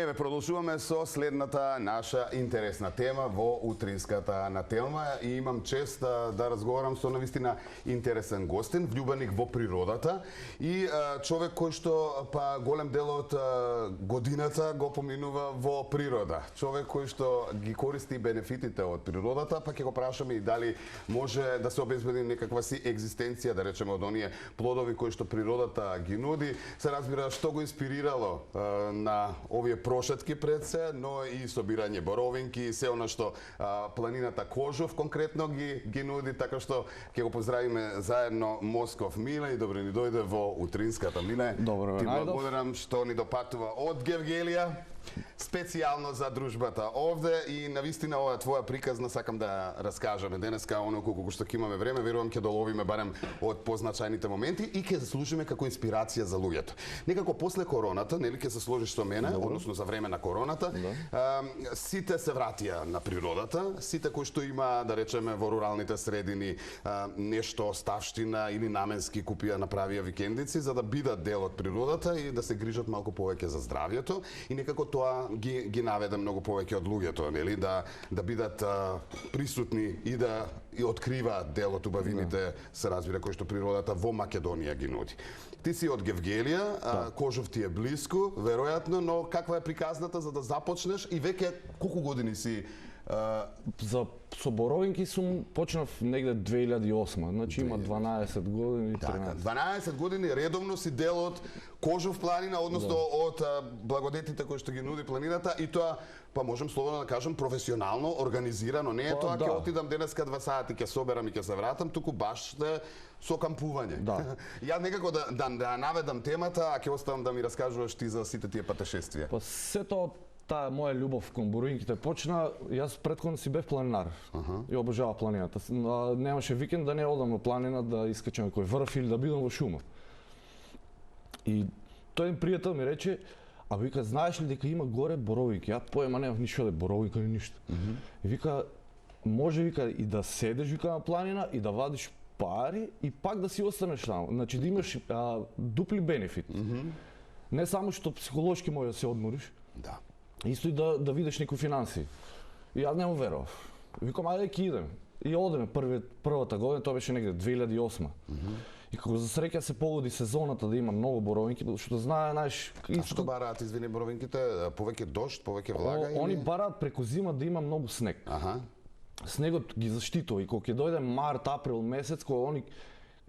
Еве, продолжуваме со следната наша интересна тема во утринската нателма и имам чест да разговарам со навистина интересен гостин, влюбеник во природата и човек кој што па голем дел од годината го поминува во природа. Човек кој што ги користи бенефитите од природата, па ќе го прашаме и дали може да се обезбеди некаква си екзистенција, да речеме, од оние плодови кои што природата ги нуди. Се разбира што го инспирирало на овие прошетки пред се, но и собирање боровинки и се она што планината Кожов конкретно ги нуди, така што ќе го поздравиме заедно Москов Миле и добро ни дојде во утринската. Миле, добро, ти благодарам што ни допатува од Гевгелија специјално за дружбата овде и навистина оваа твоја приказна сакам да раскажеме денеска оноку колку што ќе имаме време, верувам ќе доловиме барем од позначајните моменти и ќе служиме како инспирација за луѓето. Некако после короната, нели ќе се сложиш со мене, односно за време на короната, сите се вратија на природата, сите кои што има, да речеме, во руралните средини нешто оставштина или наменски купија, направија викендици за да бидат дел од природата и да се грижат малку повеќе за здравјето и некако тоа ги наведе многу повеќе од луѓето, нели, да бидат присутни и да откриваат дел од убавините, се разбира, кои што природата во Македонија ги нуди. Ти си од Гевгелија, Кожов ти е блиску, веројатно, но каква е приказната за да започнеш и веќе колку години си? Со боровинки сум почнав негде 2008, значи има 12 години, 13. Така, 12 години редовно си дел од Кожов планина, односно од благодетите кои што ги нуди планината и тоа, па можем слободно да кажем, професионално, организирано. Не е тоа ќе отидам денеска 2 сати, ќе соберам и ќе се вратам, туку баш со кампување. Ја некако да наведам темата, а ќе оставам да ми раскажуваш ти за сите тие патешествија. Па сето таа моја љубов кон боровинките почна, јас претходно си бев планинар и обожавав планината. Немаше викенд да не одам на планина да искачам некој врв или да бидам во шума. И тој еден пријател ми рече, а вика, знаеш ли дека има горе боровинки? Ја поема немав ништо да боровинка ни ништо. И вика, може вика и да седеш вика на планина и да вадиш пари и пак да си останеш таму. Значи да имаш дупли бенефит. Не само што психолошки може да се одмориш. Да. Исто и да видиш некои финанси. И јас не му верував. Викам, ајде ќе идеме. И одеме првата година, тоа беше негде 2008. И како за среќа се погоди сезоната да има многу боровинки, што знае, знаеш, А што бараат, извини, боровинките? Повеќе дожд, повеќе влага? Они бараат преку зима да има многу снег. Снегот ги заштитува и кога ќе дојде март, април месец, кога они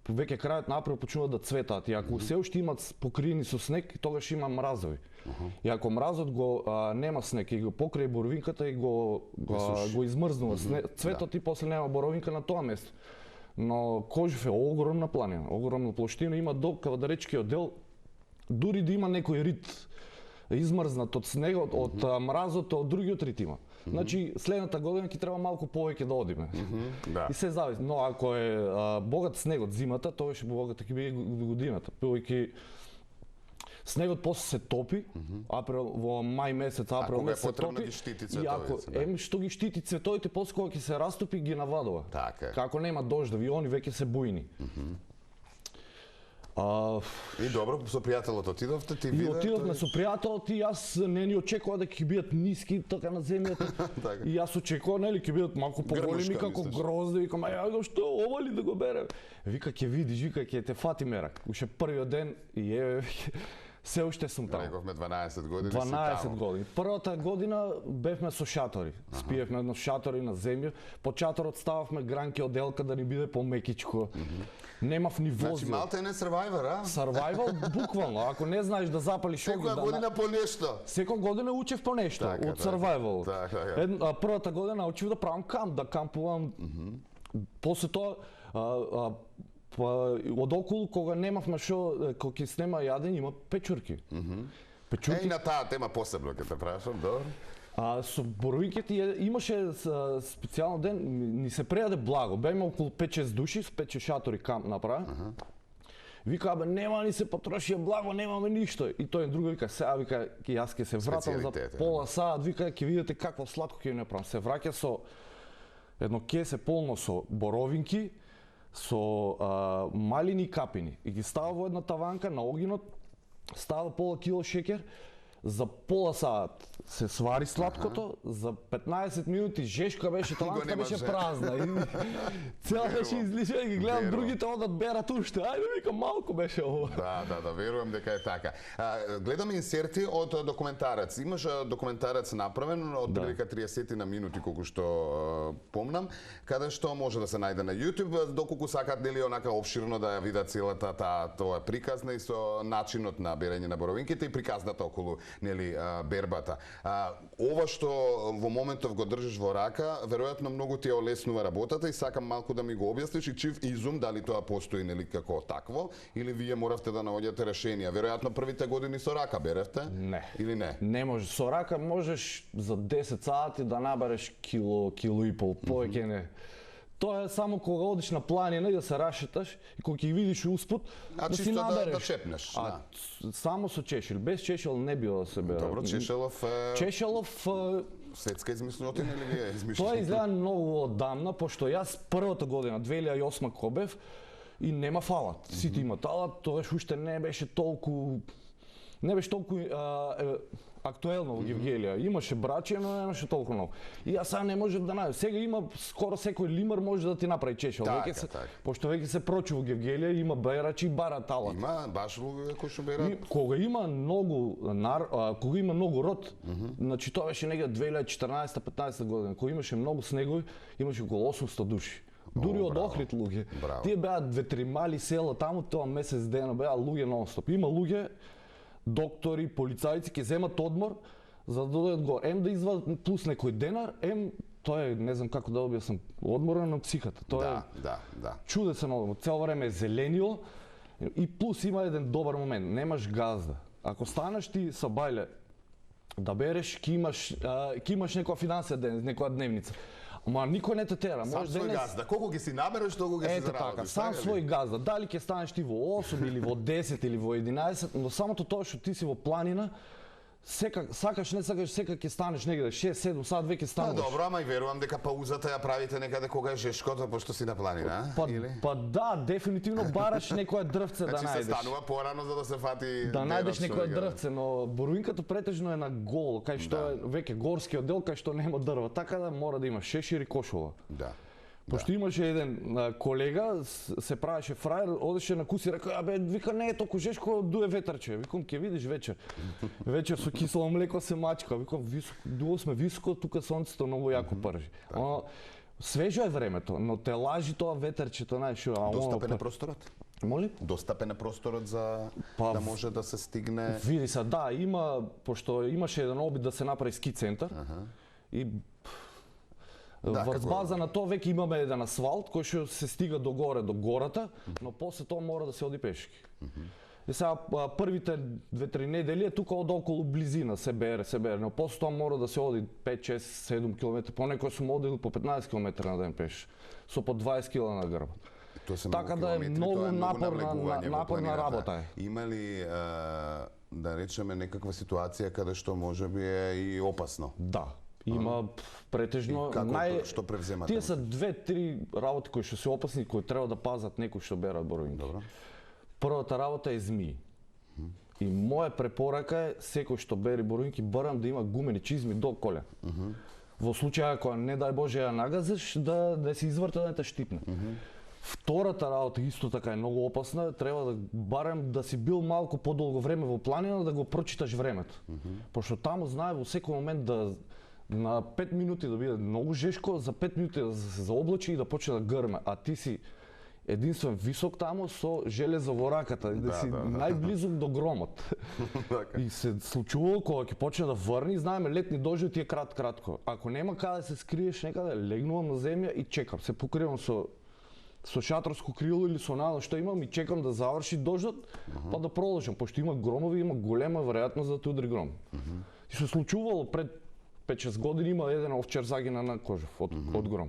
веќе крајот на април почнуваат да цветаат и ако се уште имат покриени со снег, тогаш има мразови. И ако мразот го нема снег и го покрие боровинката и го измрзнува цветот и после нема боровинка на тоа место. Но Кожов е огромна планина, огромна плоштина, има до Кавадаречкиот дел, дури да има некој рит измрзнат од снегот, од мразот, од другиот рит има. Значи, следната година ќе треба малку повеќе да одиме. И се зависи. Но ако е богат снегот зимата, тоа ќе богат ќе биде годината. Повеќе снегот после се топи, април во мај месец, април месец се топи. И ако што ги штити цветовите, после кога ќе се растопи ги навадува. Како нема дождови, они веќе се бујни. И добро, со пријателот отидовте, ти виде? Отидовме со пријателот и јас не ни очекува дека ќе бидат ниски така на земјата. И јас очекував, нели, ќе бидат малку поголеми како грозде, викам, ај, што ова ли да го берем? Вика, ќе видиш, вика, ќе те фати мерак. Уште првиот ден и се уште сум таму. Рековме 12 години 12 години. Првата година бевме со шатори. Спиевме на шатори на земја. По шаторот стававме гранки од елка да ни биде помекичко. Немав ни возил. Значи малте е не Survivor, а? Survival буквално. Ако не знаеш да запалиш оган. Секоја година по нешто. Секоја година учев по нешто од Survival. Првата година учев да правам камп, да кампувам. После тоа од околу кога немавме што, кога ќе снема јадење, има печурки. Печурки. На таа тема посебно ќе те прашам, добро. Со боровинките имаше специјално ден, ни се прејаде благо. Беме околу 5-6 души, 5 шатори камп направи. Вика, абе, нема ни се потрошија благо, немаме ништо. И тој друго вика, сега вика, јас ќе се вратам за пола саат, вика, ќе видите какво сладко ќе направам. Се враќа со едно кесе полно со боровинки, со малини и капини. И ги става во една таванка на огинот, става пола кило шеќер, За пола саат се свари сладкото, за 15 минути жешка беше, талантка беше празна. И цела беше излишена и ги гледам другите одат берат уште. Ајде вика малку беше ово. Да, верувам дека е така. Гледам инсерти од документарец. Имаш документарец направен од прилика 30 на минути колку што помнам, каде што може да се најде на YouTube, доколку сакат нели онака опширно да ја видат целата тоа приказна и со начинот на берење на боровинките и приказната околу нели бербата. Ова што во моментов го држиш во рака, веројатно многу ти ја олеснува работата и сакам малку да ми го објасниш и чив изум дали тоа постои нели како такво или вие моравте да наоѓате решенија. Веројатно првите години со рака беревте? Не. Или не? Не може. Со рака можеш за 10 сати да набереш кило и пол, повеќе не. Тоа е само кога одиш на планина и да се рашеташ и кога ќе видиш успут, да си набереш. Да чепнеш. Само со чешел. Без чешел не било да се бере. Добро, Чешелов светска измислотина или вие измишлите? Тоа изгледа многу одамна, пошто јас првата година, 2008 кобев, и нема фалат. Сите имат алат, тоа уште не беше толку актуелно во Гевгелија. Имаше браче, но немаше толку многу. И јас сега не можев да најдам. Сега има скоро секој лимар може да ти направи чешел. Пошто веќе се прочу во Гевгелија, има берачи и барат алат. Има баш луѓе кои што берат. Кога има многу род, значи тоа беше негде 2014-15 година, кога имаше многу снегови, имаше околу 800 души. Дури од Охрид луѓе. Тие беа 2-3 мали села таму, тоа месец дена беа луѓе нон-стоп. Има луѓе, доктори, полицајци ќе земат одмор за да додат го да извадат плюс некој денар, тоа е, не знам како да објаснам, одмора на психата. Тоа да. Чудесен одмор, цело време е зеленило и плюс има еден добар момент, немаш газда. Ако станеш ти со бајле да береш, ќе имаш некоја финансија ден, некоја дневница. Ама никој не те тера. Сам свој газда. Колку ќе си набереш, толку ќе си заработиш. Ето така, сам свој газда. Дали ќе станеш ти во 8 или во 10 или во 11, но самото тоа што ти си во планина, сакаш не сакаш, сека ќе станеш негде 6-7 сат веќе станеш. Добро, ама и верувам дека паузата ја правите некаде кога е жешкото, пошто си на планина, или? Па да, дефинитивно бараш некоја дрвце да најдеш. Значи се станува порано за да се фати да најдеш некоја дрвце, но боровинката претежно е на гол, кај што е веќе горскиот дел, кај што нема дрва, така да мора да има шешир и кошова. Да. Пошто имаше еден колега, се правеше фраер, одеше на куси и река, вика не е толку жешко, дуе ветрче. Викам, ќе видиш вечер. Вечер со кисело млеко се мачка. Викам, дуо сме високо, тука сонцето многу јако пржи. Свежо е времето, но те лажи тоа ветрчето, знаеш. Достапен е просторот? Моли? Достапен е просторот за да може да се стигне. Види се, да, има, пошто имаше еден обид да се направи ски центар. И врз база на тоа веќе имаме еден асфалт кој што се стига до горе, до гората, но после тоа мора да се оди пешки. И сега првите 2-3 недели е тука од околу близина се бере, но после тоа мора да се оди 5-6-7 км, по некој сум одил по 15 км на ден пеш, со по 20 кг на грб. Така да е многу напорна работа. Има ли да речеме некаква ситуација каде што можеби е и опасно? Да. Има претежно што превземате? Тие се 2-3 работи кои што се опасни, кои треба да пазат некои што берат боровинки. Првата работа е змии. И моја препорака е секој што бери боровинки барам да има гумени чизми до колен. Во случај ако не дај Боже ја нагазиш да се изврта да те штипне. Втората работа исто така е многу опасна, треба да барем да си бил малку подолго време во планина да го прочиташ времето. Пошто таму знае во секој момент да на 5 минути да биде многу жешко, за 5 минути да се заоблачи и да почне да грме, а ти си единствен висок таму со железо во раката, да си најблизок до громот. И се случувало кога ќе почне да врни, знаеме летни дожди ти е кратко. Ако нема каде се скриеш некаде, легнувам на земја и чекам, се покривам со шаторско крило или со надо што имам и чекам да заврши дождот, па да продолжам, пошто има громови, има голема веројатност да те удари гром. И се случувало пред 5-6 години има еден овчар загина на Кожев од гром.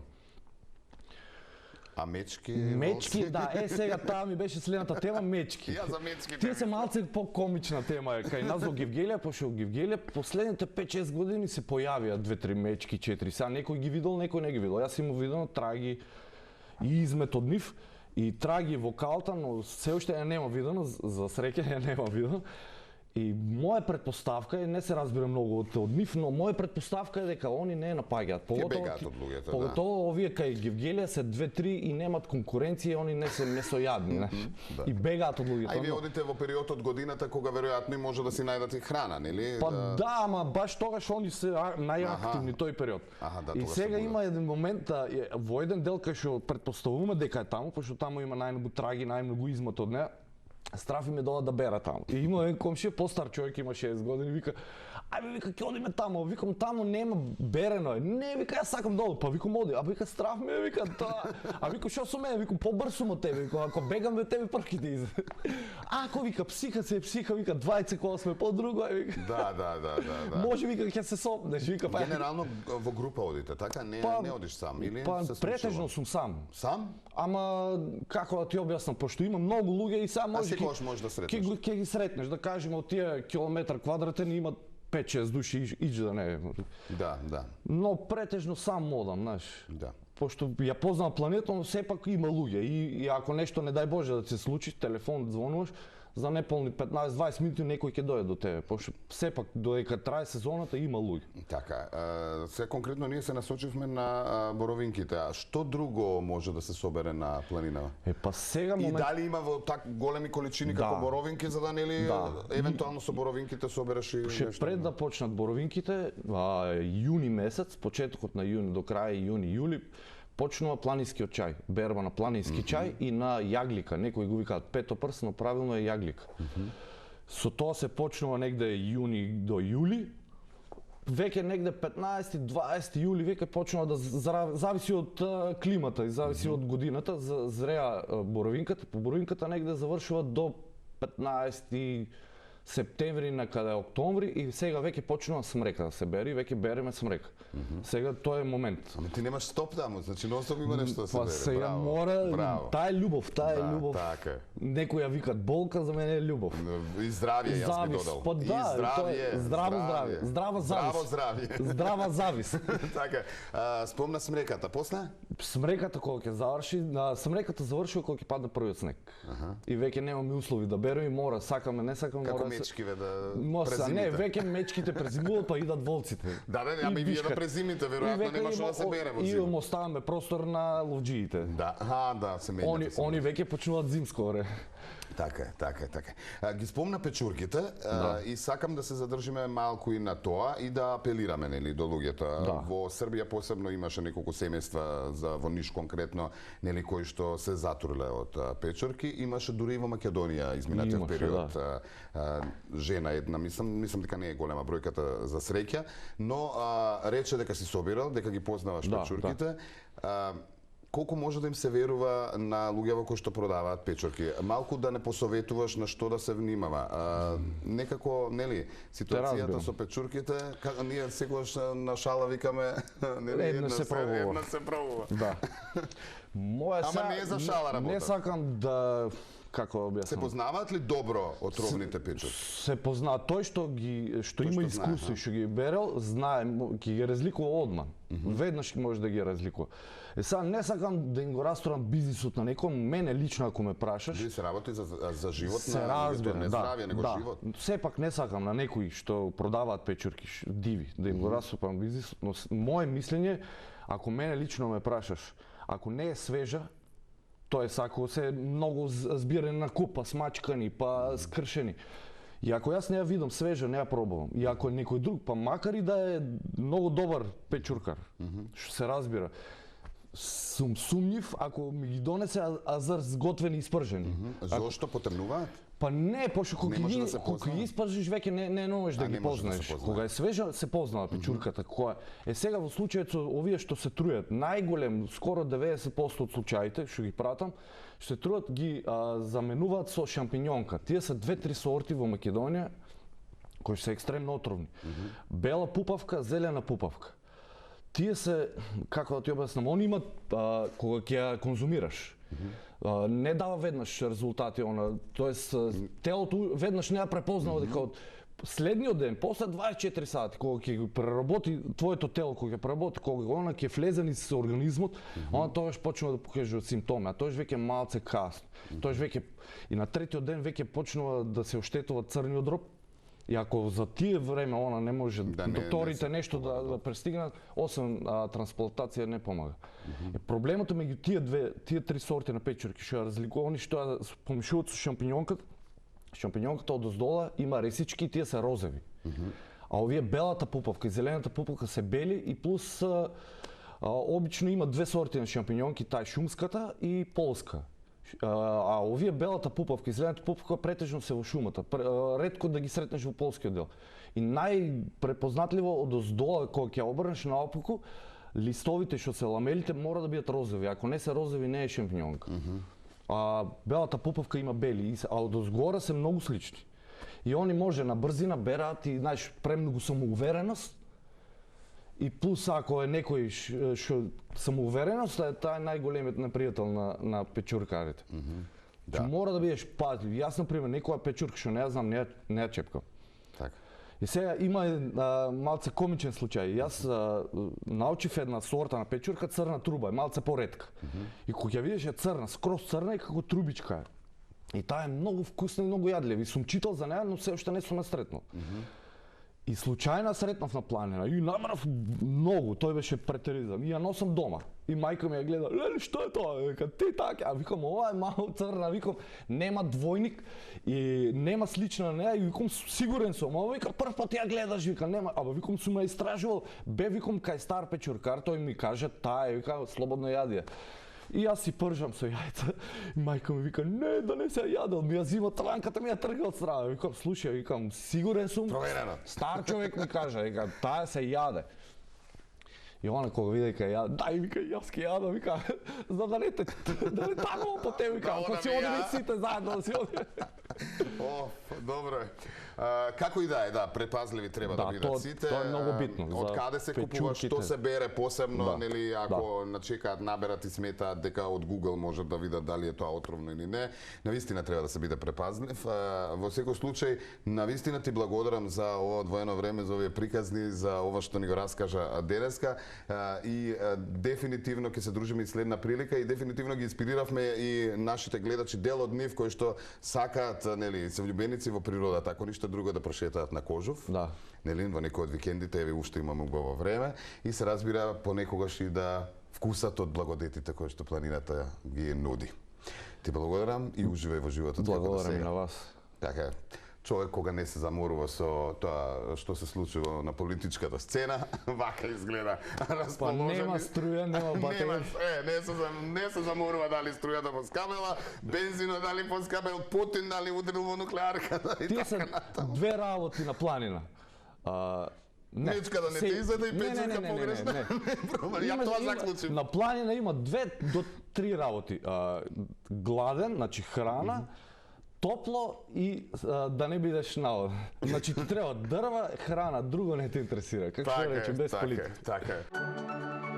А мечки? Мечки, да, сега таа ми беше следната тема, мечки. Ја за мечки. Тие се малце по-комична тема е кај нас во Гевгелија, пошто во Гевгелија последните 5-6 години се појавија 2-3 мечки, 4. Сега некој ги видел, некој не ги видел. Јас имам видено траги и измет од нив и траги во калта, но се уште ја нема видено, за среќа ја нема видено. И моја претпоставка е, не се разбира многу од нив, но моја претпоставка е дека они не напаѓаат. бегаат од луѓето, Поготово овие кај Гевгелија се 2-3 и немат конкуренција, они не се месојадни, знаеш. И бегаат од луѓето. А и вие одите во период од годината кога веројатно може да си најдат и храна, нели? Па да, ама баш тогаш они се најактивни тој период. И сега има еден момент во еден дел кај што претпоставуваме дека е таму, пошто таму има најмногу траги, најмногу измат од неа. Страфи ме доа да бера таму. И има еден комшија, постар човек, има 6 години, вика, ајде, вика, ќе одиме таму. Викам, таму нема, берено е. Не, вика, јас сакам долу. Па викам, оди. А вика, страф ме, вика, тоа. А вика, шо со мене? Викам, побрз сум од тебе. Вика, ако бегам ве тебе прв ќе ти изе. Ако вика, психа, вика, 20 кола сме по-друго, вика. Да. Може, вика, ќе се сопнеш, вика, па. Генерално во група одите, така? Не одиш сам или па, се случува? претежно сум сам. Сам? Ама како да ти објаснам, пошто има многу луѓе и сега може да сретнеш. Ќе ги сретнеш, да кажеме од тие километар квадратен има 5-6 души иđе да не. Да. Но претежно сам модам, знаеш. Да. Пошто ја познавам планетот, но сепак има луѓе и ако нешто не дај Боже да се случи, телефон звонуваш, за неполни 15-20 минути некој ќе дојде до тебе, пошто сепак додека трае сезоната има луѓе. Така, сега конкретно ние се насочивме на боровинките, а што друго може да се собере на планинава? Па сега момент... И дали има во так големи количини како боровинки за да нели евентуално со боровинките собереш и нешто? Пред да почнат боровинките, јуни месец, почетокот на јуни до крај јуни-јули, почнува планинскиот чај, берба на планински чај и на јаглика. Некои го викаат петопрст, но правилно е јаглик. Со тоа се почнува негде јуни до јули. Веќе негде 15-20 јули веќе почнува да зависи од климата и зависи од годината, зреа боровинката. По боровинката негде завршува до 15 септември накаде октомври и сега веќе почнува смрека да се бери, веќе береме смрека. Сега тоа е момент. Ама ти немаш стоп таму, значи нонстоп има нешто да се бере. Па сега мора, таа е љубов, Така. Некои ја викат болка, за мене е љубов. И здравје јас би додал. Па да, здрава завис. Здрава завис. Така, спомна смреката, после? Смреката кога ќе заврши, смреката завршува кога ќе падне првиот снег. И веќе немаме услови да береме, мора, сакаме, не сакаме, како мечкиве да презимите. Не, веќе мечките презимуваат, па идат волците. Да, ама и вие да презимите, веројатно нема што да се бере во зима. И оставаме простор на ловџиите. Да, се менјате. Они веќе почнуваат зимско време. Така. Ги спомна печурките и сакам да се задржиме малку и на тоа и да апелираме нели до луѓето. Во Србија посебно имаше неколку семејства за во Ниш конкретно, нели кои што се затурле од печурки, имаше дури и во Македонија изминатиот период. Жена една, мислам дека не е голема бројката за среќа, но рече дека си собирал, дека ги познаваш печурките. Колку може да им се верува на луѓето кои што продаваат печурки? Малку да не посоветуваш на што да се внимава. Некако, нели, ситуацијата со печурките, ние секогаш на шала викаме, нели, една се пробува. Да. Ама не е за шала работа. Не сакам да како објаснам. Се познаваат ли добро отровните печурки? Се познаваат. Тој што има искуство и што ги берел, знае, ќе ги разликува одман. Веднаш може да ги разликува. Сега не сакам да им го растурам бизнисот на некој, мене лично ако ме прашаш. Дали се работи за живот на луѓето, не здравје, него живот. Сепак не сакам на некои што продаваат печурки диви да им го растурам бизнисот, но мое мислење, ако мене лично ме прашаш, ако не е свежа, тоа е ако се многу збирани на купа, смачкани, па скршени. И ако јас не ја видам свежа, не ја пробувам. И ако е некој друг, па макар и да е многу добар печуркар, што се разбира, сум сумњив ако ми ги донесе азар сготвени и спржени. Зошто потемнуваат? Па не, пошто кога ги испржиш веќе не можеш да ги познаеш. Кога е свежа се познава печурката која е. Сега во случајот со овие што се трујат, најголем, скоро 90% од случаите што ги пратам, што се трујат ги заменуваат со шампиньонка. Тие се 2-3 сорти во Македонија кои се екстремно отровни. Бела пупавка, зелена пупавка. Тие се, како да ти објаснам, они имат кога ќе ја конзумираш. Не дава веднаш резултати, тоест телото веднаш не ја препознава дека од следниот ден, после 24 сати, кога ќе го преработи твоето тело, кога ќе преработи, кога она ќе влезе низ организмот, она тогаш почнува да покажува симптоми, а тоаш веќе малце касно. Тоаш веќе и на третиот ден веќе почнува да се оштетува црниот дроб, И ако за тие време она не може, докторите нешто да престигнат, освен трансплантација не помага. Проблемот меѓу тие три сорти на печурки што ја разликува, што ја помешуваат со шампиньонката. Шампиньонката одоздола има ресички и тие се розови. А овие белата пупавка и зелената пупавка се бели и плюс обично има две сорти на шампиньонки, таа шумската и полска. А овие белата пупавка и зелената пупавка претежно се во шумата. Ретко да ги сретнеш во полскиот дел. И најпрепознатливо одоздола кога ќе обрнеш наопаку, листовите што се ламелите мора да бидат розови. Ако не се розови, не е шампиньонка. А белата пупавка има бели, а одозгора се многу слични. И они може на брзина бераат и знаеш премногу самоувереност. И плюс ако е некој што самоувереност, таа е најголемиот непријател на печуркарите. Мора да бидеш пазлив. Јас например некоја печурка што не ја знам, не ја чепкам. И сега има малце комичен случај. Јас научив една сорта на печурка црна труба, е малце поретка. И кога ја видиш е црна, скроз црна и како трубичка е. И таа е многу вкусна и многу јадлива. И сум читал за неа, но се уште не сум ја сретнал. И случајно сретнав на планина и намерав многу, тој беше претеризам. И ја носам дома. И мајка ми ја гледа, леле, што е тоа? Вика, ти така? А викам, ова е мало црна, викам, нема двојник и нема слична на неа и викам, сигурен сум. А вика, прв пат ја гледаш, вика, нема. Аба викам, сум ја истражувал. Бе, викам, кај стар печуркар, тој ми каже, таа е, вика, слободно јади. И јас си пржам со јајца. И мајка ми вика, не, да не се јадел, ми ја зима транката, ми ја трга од страна. Викам, слушај, викам, сигурен сум. Проверено. Стар човек ми каже, вика, таа се јаде. И она кога види кај ја, дај, вика, јас ке јадам, вика, за да не тагувам по тебе, вика, ако си одиме сите заедно да си одиме. О, добро е. Како и да е, предпазливи треба да бидат сите. Тоа е многу битно. Од каде се купува, што се бере посебно, нели, ако начекаат, наберат и сметаат дека од Google можат да видат дали е тоа отровно или не. Навистина треба да се биде препазлив. Во секој случај, навистина ти благодарам за ова одвоено време, за овие приказни, за ова што ни го раскажа денеска. И дефинитивно ќе се дружиме и следна прилика и дефинитивно ги инспириравме и нашите гледачи, дел од нив кои што сакаат, нели, се влюбеници во природата, ако ништо друго да прошетаат на Кожув. Нели, во некој од викендите, еве уште имаме убаво време и се разбира понекогаш и да вкусат од благодетите кои што планината ги нуди. Ти благодарам и уживај во животот како до сега. Благодарам и на вас. Така, човек кога не се заморува со тоа што се случува на политичката сцена, вака изгледа расположен. Па нема струја, нема батерија. Не се заморува дали струјата поскапела, бензинот дали поскапел, Путин дали удрил во нуклеарката и така натаму. Тие се две работи на планина. Мечка да не те изеде и печурка погрешна. Ја тоа заклучив. На планина има 2 до 3 работи. Гладен, значи храна, топло и да не бидеш наод. Значи ти треба дрва, храна, друго не те интересира. Како што рече, без политика. Така е.